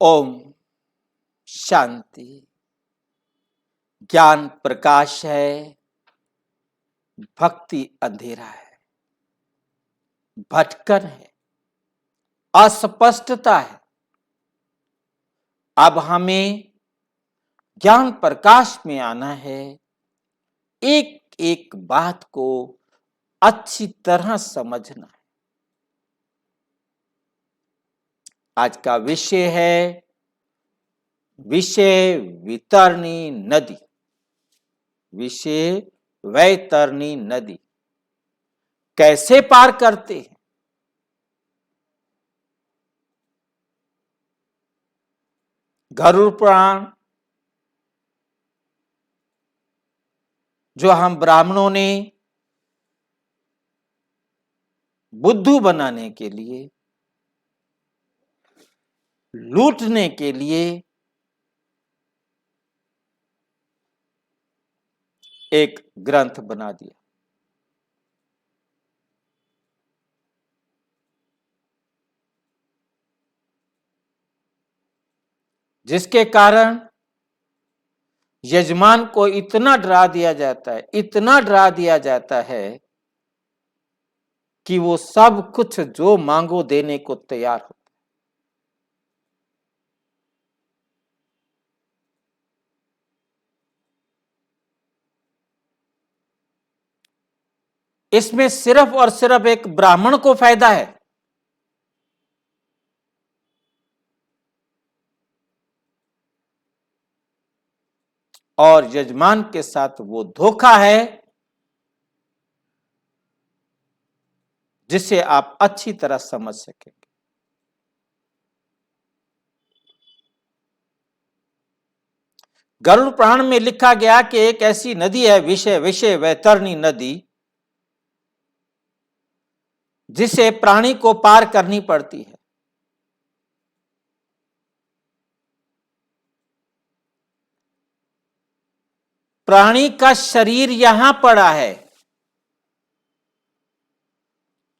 ओम शांति। ज्ञान प्रकाश है, भक्ति अंधेरा है, भटकन है, अस्पष्टता है। अब हमें ज्ञान प्रकाश में आना है, एक एक बात को अच्छी तरह समझना है। आज का विषय है विषय वितरणी नदी। विषय वैतरणी नदी कैसे पार करते हैं? गरुड़ पुराण जो हम ब्राह्मणों ने बुद्धू बनाने के लिए, लूटने के लिए एक ग्रंथ बना दिया। जिसके कारण यजमान को इतना डरा दिया जाता है, इतना डरा दिया जाता है कि वो सब कुछ जो मांगो देने को तैयार हो। इसमें सिर्फ और सिर्फ एक ब्राह्मण को फायदा है। और यजमान के साथ वो धोखा है जिसे आप अच्छी तरह समझ सकेंगे। गरुड़ पुराण में लिखा गया कि एक ऐसी नदी है विषय वैतरणी नदी, जिसे प्राणी को पार करनी पड़ती है। प्राणी का शरीर यहां पड़ा है,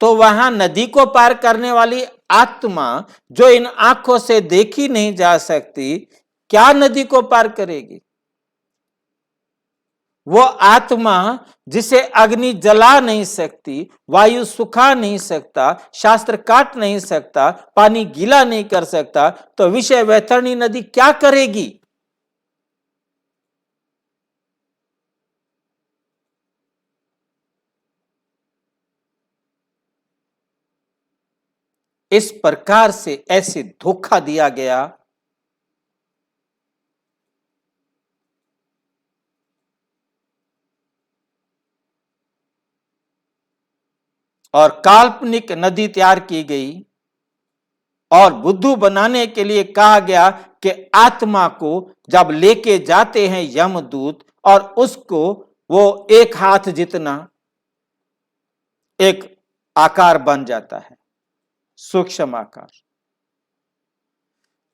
तो वहां नदी को पार करने वाली आत्मा जो इन आंखों से देखी नहीं जा सकती, क्या नदी को पार करेगी? वो आत्मा जिसे अग्नि जला नहीं सकती, वायु सुखा नहीं सकता, शास्त्र काट नहीं सकता, पानी गीला नहीं कर सकता, तो विषय वैतरणी नदी क्या करेगी? इस प्रकार से ऐसे धोखा दिया गया। और काल्पनिक नदी तैयार की गई और बुद्धू बनाने के लिए कहा गया कि आत्मा को जब लेके जाते हैं यमदूत, और उसको वो एक हाथ जितना एक आकार बन जाता है, सूक्ष्म आकार।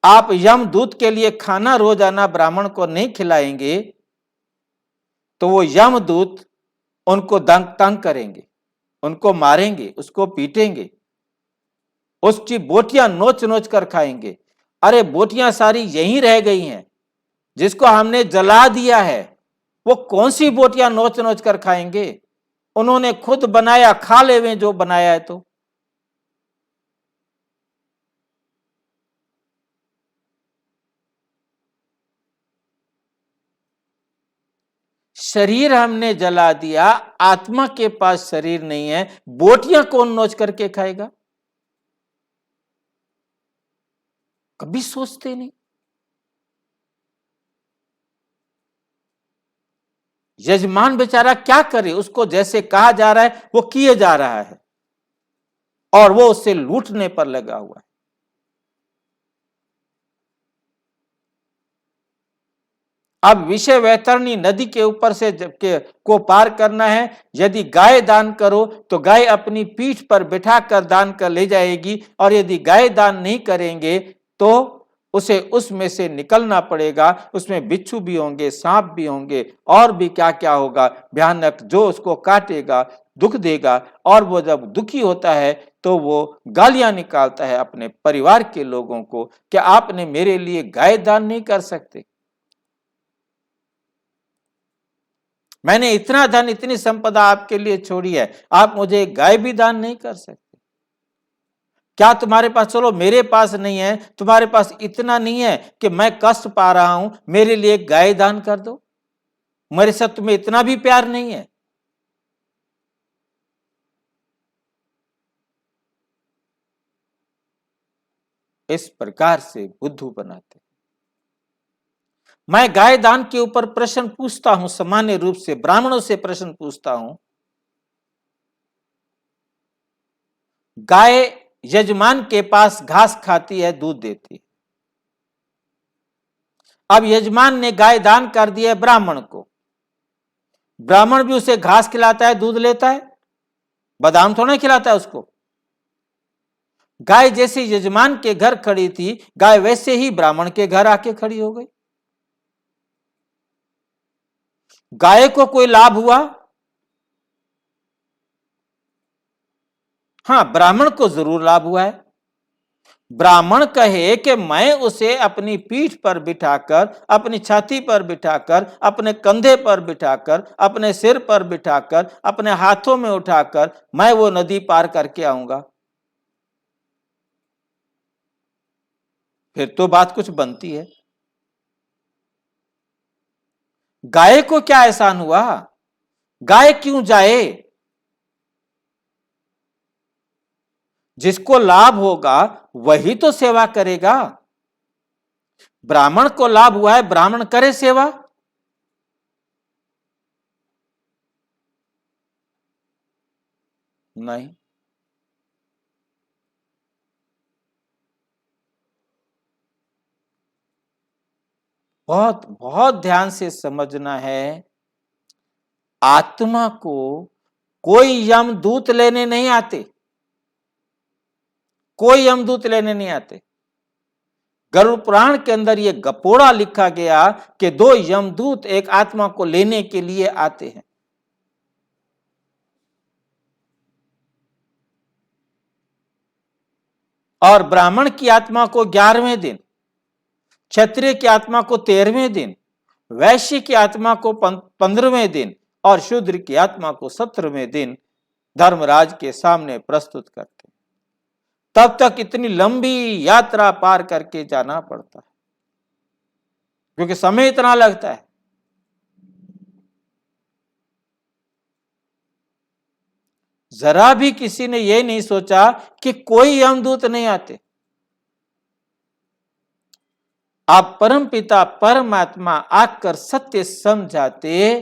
आप यमदूत के लिए खाना रोजाना ब्राह्मण को नहीं खिलाएंगे तो वो यमदूत उनको तंग करेंगे, उनको मारेंगे, उसको पीटेंगे, उसकी बोटियां नोच नोच कर खाएंगे। अरे बोटियां सारी यहीं रह गई हैं, जिसको हमने जला दिया है वो कौन सी बोटियां नोच नोच कर खाएंगे? उन्होंने खुद बनाया, खा लेवे जो बनाया है। तो शरीर हमने जला दिया, आत्मा के पास शरीर नहीं है, बोटियां कौन नोच करके खाएगा? कभी सोचते नहीं। यजमान बेचारा क्या करे? उसको जैसे कहा जा रहा है वो किए जा रहा है, और वो उससे लूटने पर लगा हुआ है। अब विषय वैतरणी नदी के ऊपर से को पार करना है। यदि गाय दान करो तो गाय अपनी पीठ पर बिठा कर दान कर ले जाएगी, और यदि गाय दान नहीं करेंगे तो उसे उसमें से निकलना पड़ेगा। उसमें बिच्छू भी होंगे, सांप भी होंगे, और भी क्या क्या होगा भयानक, जो उसको काटेगा, दुख देगा। और वो जब दुखी होता है तो वो गालियां निकालता है अपने परिवार के लोगों को कि आपने मेरे लिए गाय दान नहीं कर सकते, मैंने इतना धन इतनी संपदा आपके लिए छोड़ी है, आप मुझे गाय भी दान नहीं कर सकते। क्या तुम्हारे पास, चलो मेरे पास नहीं है, तुम्हारे पास इतना नहीं है कि मैं कष्ट पा रहा हूं, मेरे लिए गाय दान कर दो, मेरे साथ तुम्हें इतना भी प्यार नहीं है। इस प्रकार से बुद्धू बनाते। मैं गाय दान के ऊपर प्रश्न पूछता हूं, सामान्य रूप से ब्राह्मणों से प्रश्न पूछता हूं। गाय यजमान के पास घास खाती है, दूध देती है। अब यजमान ने गाय दान कर दी है ब्राह्मण को, ब्राह्मण भी उसे घास खिलाता है, दूध लेता है, बादाम थोड़ा खिलाता है उसको। गाय जैसे यजमान के घर खड़ी थी, गाय वैसे ही ब्राह्मण के घर आके खड़ी हो गई। गाय को कोई लाभ हुआ? हां, ब्राह्मण को जरूर लाभ हुआ है। ब्राह्मण कहे कि मैं उसे अपनी पीठ पर बिठाकर, अपनी छाती पर बिठाकर, अपने कंधे पर बिठाकर, अपने सिर पर बिठाकर, अपने हाथों में उठाकर मैं वो नदी पार करके आऊंगा। फिर तो बात कुछ बनती है। गाय को क्या एहसान हुआ? गाय क्यों जाए? जिसको लाभ होगा वही तो सेवा करेगा। ब्राह्मण को लाभ हुआ है, ब्राह्मण करे सेवा। नहीं। बहुत बहुत ध्यान से समझना है। आत्मा को कोई यमदूत लेने नहीं आते, कोई यमदूत लेने नहीं आते। गरुड़ पुराण के अंदर यह गपोड़ा लिखा गया कि 2 यमदूत एक आत्मा को लेने के लिए आते हैं। और ब्राह्मण की आत्मा को 11वें दिन, क्षत्रिय की आत्मा को 13वें दिन, वैश्य की आत्मा को 15वें दिन और शूद्र की आत्मा को 17वें दिन धर्मराज के सामने प्रस्तुत करते। तब तक इतनी लंबी यात्रा पार करके जाना पड़ता है, क्योंकि समय इतना लगता है। जरा भी किसी ने यह नहीं सोचा कि कोई यमदूत नहीं आते। आप परमपिता परमात्मा आकर सत्य समझाते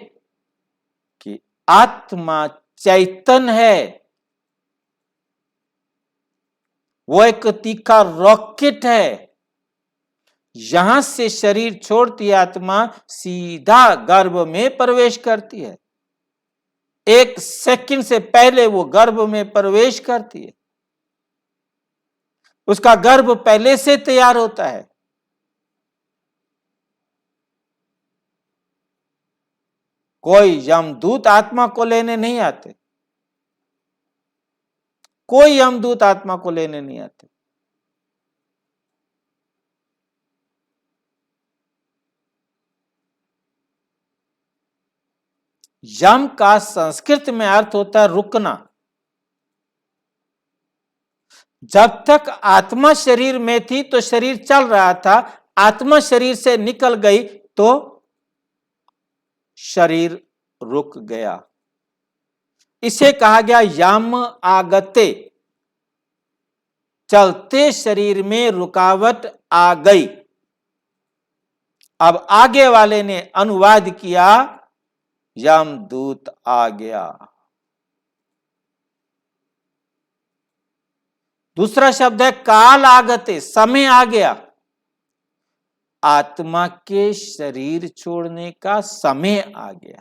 कि आत्मा चैतन्य है, वो एक तीखा रॉकेट है। यहां से शरीर छोड़ती आत्मा सीधा गर्भ में प्रवेश करती है, 1 सेकंड से पहले वो गर्भ में प्रवेश करती है। उसका गर्भ पहले से तैयार होता है। कोई यमदूत आत्मा को लेने नहीं आते, कोई यमदूत आत्मा को लेने नहीं आते। यम का संस्कृत में अर्थ होता है रुकना। जब तक आत्मा शरीर में थी तो शरीर चल रहा था, आत्मा शरीर से निकल गई तो शरीर रुक गया। इसे कहा गया यम आगते, चलते शरीर में रुकावट आ गई। अब आगे वाले ने अनुवाद किया, यमदूत आ गया। दूसरा शब्द है काल आगते, समय आ गया। आत्मा के शरीर छोड़ने का समय आ गया।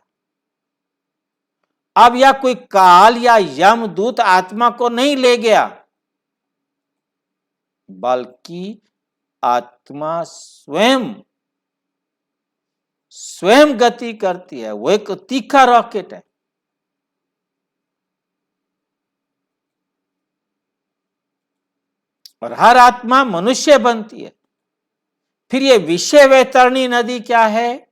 अब या कोई काल या यमदूत आत्मा को नहीं ले गया, बल्कि आत्मा स्वयं गति करती है। वो एक तीखा रॉकेट है। और हर आत्मा मनुष्य बनती है। फिर ये विषय वैतरणी नदी क्या है?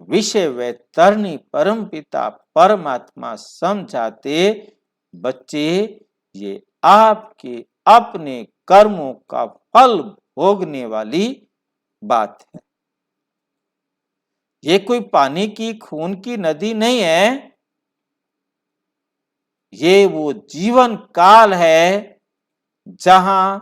विषय वैतरणी परमपिता परमात्मा समझाते बच्चे, ये आपके अपने कर्मों का फल भोगने वाली बात है। ये कोई पानी की खून की नदी नहीं है, ये वो जीवन काल है जहां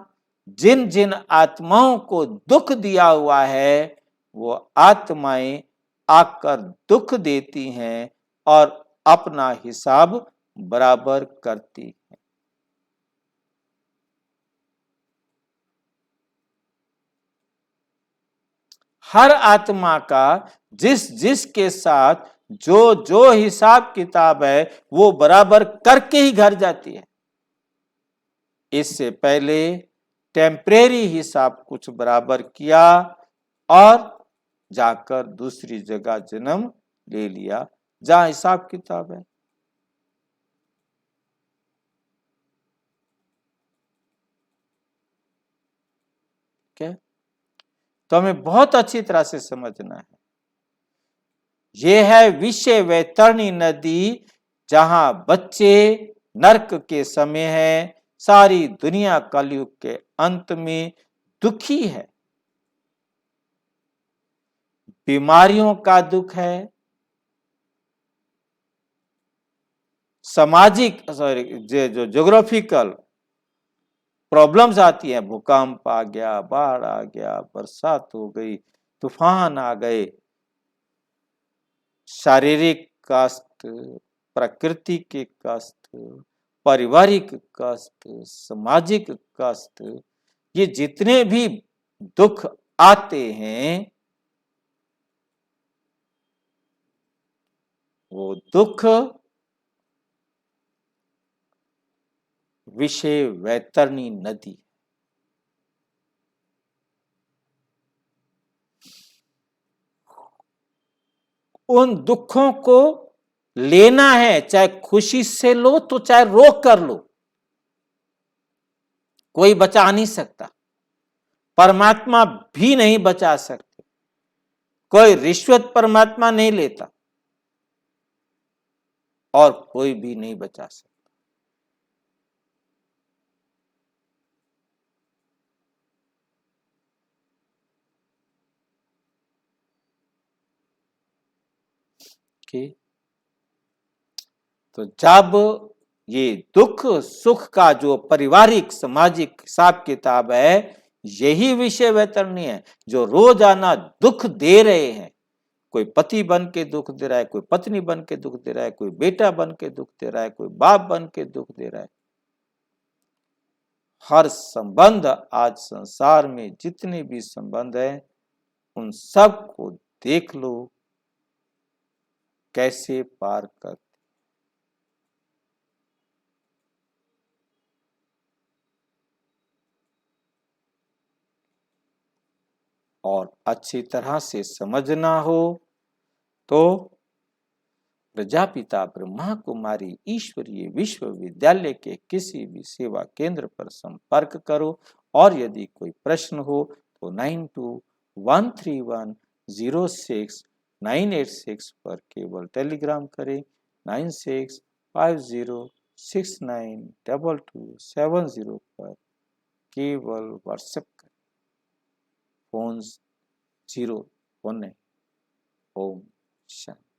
जिन जिन आत्माओं को दुख दिया हुआ है वो आत्माएं आकर दुख देती हैं और अपना हिसाब बराबर करती हैं। हर आत्मा का जिस जिस के साथ जो जो हिसाब किताब है वो बराबर करके ही घर जाती है। इससे पहले टेम्परेरी हिसाब कुछ बराबर किया और जाकर दूसरी जगह जन्म ले लिया जहां हिसाब किताब है। क्या? तो हमें बहुत अच्छी तरह से समझना है। यह है विषय वैतरणी नदी जहां बच्चे नरक के समय है, सारी दुनिया कलयुग के अंत में दुखी है, बीमारियों का दुख है, सामाजिक जो ज्योग्राफिकल प्रॉब्लम्स आती हैं, भूकंप आ गया, बाढ़ आ गया, बरसात हो गई, तूफान आ गए, शारीरिक कष्ट, प्रकृति के कष्ट, पारिवारिक कष्ट, सामाजिक कष्ट, ये जितने भी दुख आते हैं वो दुख विषय वैतरणी नदी। उन दुखों को लेना है, चाहे खुशी से लो तो चाहे रोक कर लो, कोई बचा नहीं सकता, परमात्मा भी नहीं बचा सकते, कोई रिश्वत परमात्मा नहीं लेता और कोई भी नहीं बचा सकता। तो जब ये दुख सुख का जो पारिवारिक सामाजिक हिसाब किताब है, यही विषय वैतरणी है जो रोजाना दुख दे रहे हैं। कोई पति बन के दुख दे रहा है, कोई पत्नी बन के दुख दे रहा है, कोई बेटा बन के दुख दे रहा है, कोई बाप बन के दुख दे रहा है। हर संबंध, आज संसार में जितने भी संबंध है उन सब को देख लो कैसे पार कर। और अच्छी तरह से समझना हो तो प्रजापिता ब्रह्मा कुमारी ईश्वरीय विश्वविद्यालय के किसी भी सेवा केंद्र पर संपर्क करो। और यदि कोई प्रश्न हो तो 9213106986 पर केवल टेलीग्राम करें, 9650692270 पर केवल व्हाट्सएप करें। फोन 0 होने। ओम शांति।